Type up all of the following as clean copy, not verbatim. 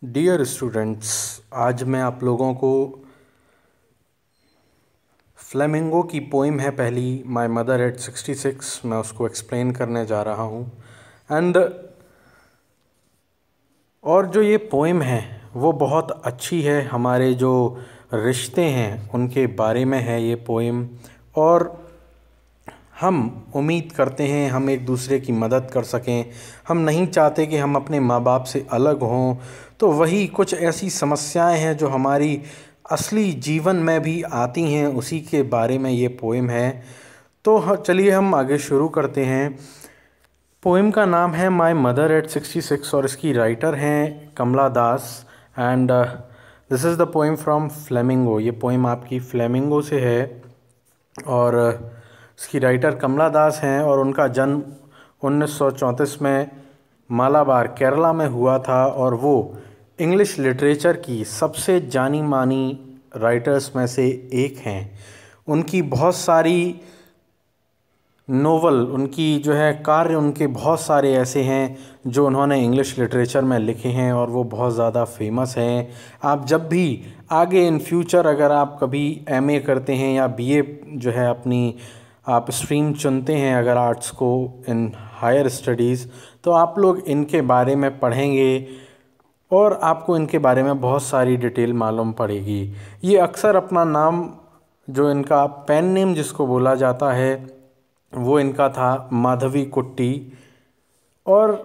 Dear students, आज मैं आप लोगों को फ्लेमिंगो की पोइम है पहली माय मदर एट 66, मैं उसको एक्सप्लेन करने जा रहा हूँ। एंड और जो ये पोइम है वो बहुत अच्छी है, हमारे जो रिश्ते हैं उनके बारे में है ये पोइम। और हम उम्मीद करते हैं हम एक दूसरे की मदद कर सकें। हम नहीं चाहते कि हम अपने माँ बाप से अलग हों। तो वही कुछ ऐसी समस्याएं हैं जो हमारी असली जीवन में भी आती हैं, उसी के बारे में ये पोएम है। तो चलिए हम आगे शुरू करते हैं। पोएम का नाम है माय मदर एट 66 और इसकी राइटर हैं Kamala Das. And this is the poem from Flamingo. ये पोएम आपकी फ्लेमिंगो से है और इसकी राइटर कमला दास हैं और उनका जन्म 1934 में मालाबार केरला में हुआ था। और वो इंग्लिश लिटरेचर की सबसे जानी मानी राइटर्स में से एक हैं। उनकी बहुत सारी नोवेल, उनकी जो है कार्य, उनके बहुत सारे ऐसे हैं जो उन्होंने इंग्लिश लिटरेचर में लिखे हैं और वो बहुत ज़्यादा फेमस हैं। आप जब भी आगे इन फ्यूचर अगर आप कभी एमए करते हैं या बीए जो है अपनी आप स्ट्रीम चुनते हैं अगर आर्ट्स को इन हायर स्टडीज़, तो आप लोग इनके बारे में पढ़ेंगे और आपको इनके बारे में बहुत सारी डिटेल मालूम पड़ेगी। ये अक्सर अपना नाम, जो इनका पेन नेम जिसको बोला जाता है, वो इनका था माधवी कुट्टी। और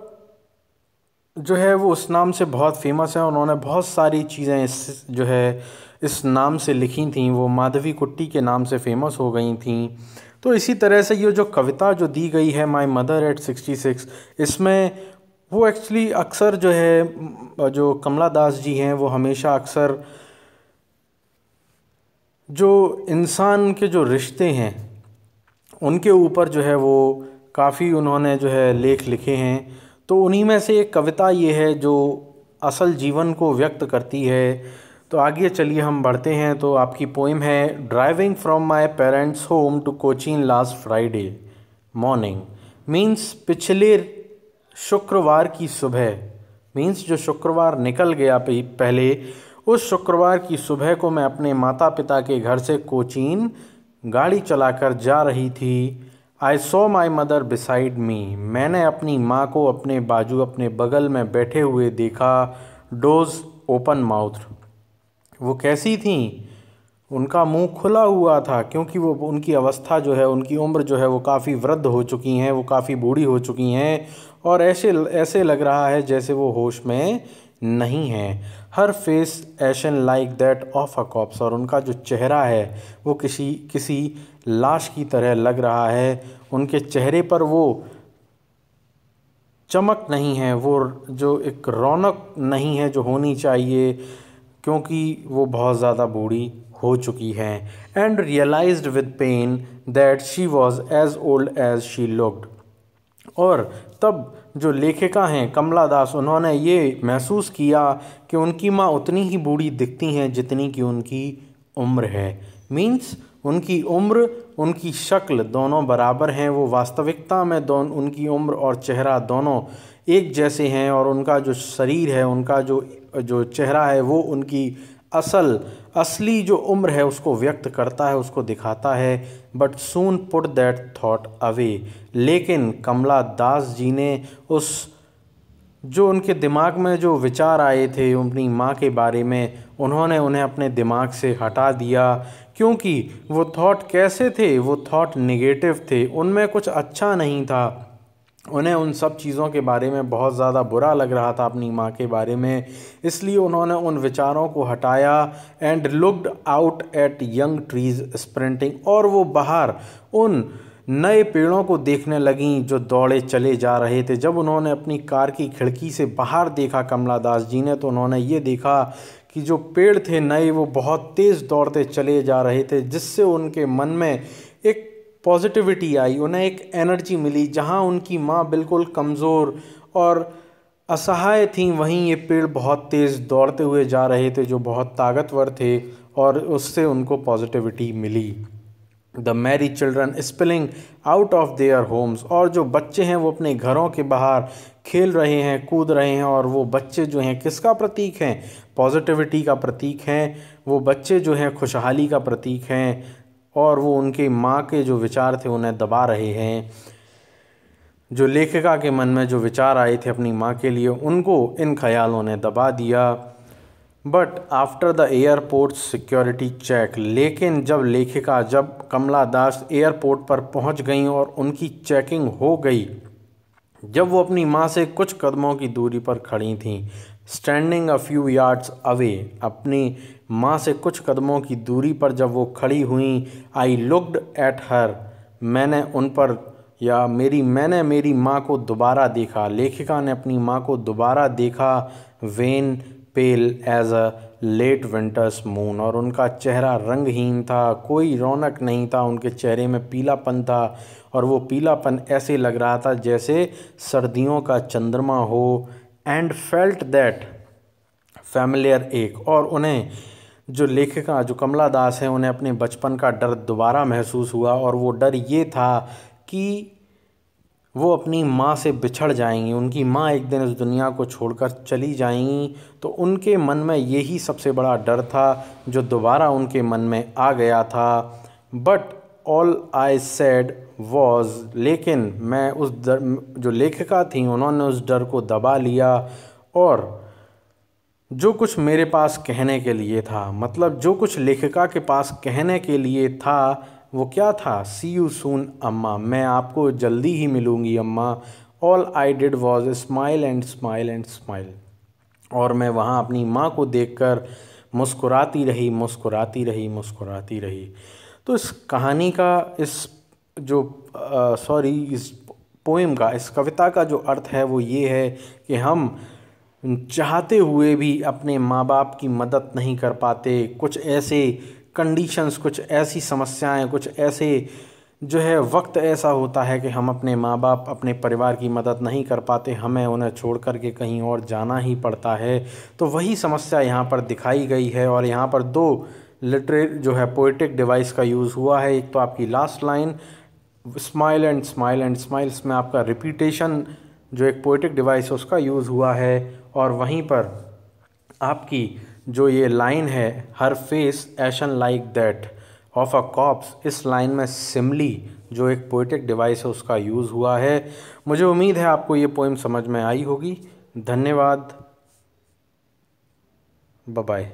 जो है वो उस नाम से बहुत फेमस है। उन्होंने बहुत सारी चीज़ें इस नाम से लिखी थी, वो माधवी कुट्टी के नाम से फेमस हो गई थी। तो इसी तरह से ये जो कविता जो दी गई है माय मदर एट 66, इसमें वो एक्चुअली अक्सर जो है जो कमला दास जी हैं वो हमेशा अक्सर जो इंसान के जो रिश्ते हैं उनके ऊपर जो है वो काफ़ी उन्होंने जो है लेख लिखे हैं। तो उन्हीं में से एक कविता ये है जो असल जीवन को व्यक्त करती है। तो आगे चलिए हम बढ़ते हैं। तो आपकी पोइम है driving from my parents home to Cochin last Friday morning. Means पिछले शुक्रवार की सुबह, मीन्स जो शुक्रवार निकल गया पहले, उस शुक्रवार की सुबह को मैं अपने माता पिता के घर से कोचीन गाड़ी चलाकर जा रही थी। I saw my mother beside me. मैंने अपनी माँ को अपने बाजू, अपने बगल में बैठे हुए देखा। Dose open mouth. वो कैसी थी? उनका मुंह खुला हुआ था, क्योंकि वो उनकी अवस्था जो है, उनकी उम्र जो है वो काफ़ी वृद्ध हो चुकी हैं, वो काफ़ी बूढ़ी हो चुकी हैं और ऐसे लग रहा है जैसे वो होश में नहीं है। Her face ashen like that of a corpse. और उनका जो चेहरा है वो किसी लाश की तरह लग रहा है। उनके चेहरे पर वो चमक नहीं है, वो जो एक रौनक नहीं है जो होनी चाहिए, क्योंकि वो बहुत ज़्यादा बूढ़ी हो चुकी हैं। And realized with pain that she was as old as she looked. और तब जो लेखिका हैं कमला दास, उन्होंने ये महसूस किया कि उनकी माँ उतनी ही बूढ़ी दिखती हैं जितनी कि उनकी उम्र है। मीन्स उनकी उम्र, उनकी शक्ल दोनों बराबर हैं। वो वास्तविकता में दोनों, उनकी उम्र और चेहरा दोनों एक जैसे हैं। और उनका जो शरीर है, उनका जो चेहरा है, वो उनकी असली जो उम्र है उसको व्यक्त करता है, उसको दिखाता है। But soon put that thought away. लेकिन कमला दास जी ने जो उनके दिमाग में जो विचार आए थे अपनी माँ के बारे में, उन्होंने उन्हें अपने दिमाग से हटा दिया। क्योंकि वो थॉट कैसे थे? वो थॉट नेगेटिव थे, उनमें कुछ अच्छा नहीं था। उन्हें उन सब चीज़ों के बारे में बहुत ज़्यादा बुरा लग रहा था अपनी माँ के बारे में। इसलिए उन्होंने उन विचारों को हटाया। And looked out at young trees sprinting. और वो बाहर उन नए पेड़ों को देखने लगीं जो दौड़े चले जा रहे थे। जब उन्होंने अपनी कार की खिड़की से बाहर देखा कमला दास जी ने, तो उन्होंने ये देखा कि जो पेड़ थे नए, वो बहुत तेज़ दौड़ते चले जा रहे थे, जिससे उनके मन में एक पॉजिटिविटी आई, उन्हें एक एनर्जी मिली। जहाँ उनकी माँ बिल्कुल कमज़ोर और असहाय थीं, वहीं ये पेड़ बहुत तेज़ दौड़ते हुए जा रहे थे जो बहुत ताकतवर थे, और उससे उनको पॉजिटिविटी मिली। The merry children spilling out of their homes. और जो बच्चे हैं वो अपने घरों के बाहर खेल रहे हैं, कूद रहे हैं, और वो बच्चे जो हैं किसका प्रतीक हैं? पॉजिटिविटी का प्रतीक हैं। वो बच्चे जो हैं खुशहाली का प्रतीक हैं, और वो उनकी माँ के जो विचार थे उन्हें दबा रहे हैं। जो लेखिका के मन में जो विचार आए थे अपनी माँ के लिए, उनको इन ख्यालों ने दबा दिया। But after the airport security check, लेकिन जब कमला दास एयरपोर्ट पर पहुंच गईं और उनकी चेकिंग हो गई, जब वो अपनी माँ से कुछ कदमों की दूरी पर खड़ी थीं, standing a few yards away, अपनी माँ से कुछ कदमों की दूरी पर जब वो खड़ी हुईं, आई लुक्ड एट हर, मैंने मेरी माँ को दोबारा देखा। लेखिका ने अपनी माँ को दोबारा देखा। When pale as a late winter's moon, और उनका चेहरा रंगहीन था, कोई रौनक नहीं था, उनके चेहरे में पीलापन था, और वो पीलापन ऐसे लग रहा था जैसे सर्दियों का चंद्रमा हो। एंड फेल्ट दैट फैमिलियर एक, और उन्हें जो लेखिका जो कमला दास हैं उन्हें अपने बचपन का डर दोबारा महसूस हुआ, और वो डर ये था कि वो अपनी माँ से बिछड़ जाएंगी, उनकी माँ एक दिन इस दुनिया को छोड़कर चली जाएंगी। तो उनके मन में यही सबसे बड़ा डर था जो दोबारा उनके मन में आ गया था। But all I said was, लेकिन मैं उस डर, जो लेखिका थी उन्होंने उस डर को दबा लिया, और जो कुछ मेरे पास कहने के लिए था, मतलब जो कुछ लेखिका के पास कहने के लिए था, वो क्या था? सी यू सून अम्मा, मैं आपको जल्दी ही मिलूँगी अम्मा। All I did was smile and smile and smile, और मैं वहाँ अपनी माँ को देखकर मुस्कुराती रही, मुस्कुराती रही, मुस्कुराती रही। तो इस कहानी का, इस पोएम का, इस कविता का जो अर्थ है वो ये है कि हम चाहते हुए भी अपने माँ बाप की मदद नहीं कर पाते। कुछ ऐसे कंडीशंस, कुछ ऐसी समस्याएं, कुछ ऐसे जो है वक्त ऐसा होता है कि हम अपने माँ बाप, अपने परिवार की मदद नहीं कर पाते, हमें उन्हें छोड़ कर के कहीं और जाना ही पड़ता है। तो वही समस्या यहाँ पर दिखाई गई है, और यहाँ पर दो जो है पोइटिक डिवाइस का यूज़ हुआ है। एक तो आपकी last line smile and smile and smile, इसमें आपका रिपीटेशन जो एक पोइटिक डिवाइस है उसका यूज़ हुआ है, और वहीं पर आपकी जो ये लाइन है her face ashen like that of a corpse, इस लाइन में सिमली जो एक पोइटिक डिवाइस है उसका यूज़ हुआ है। मुझे उम्मीद है आपको ये पोएम समझ में आई होगी। धन्यवाद, बाय बाय।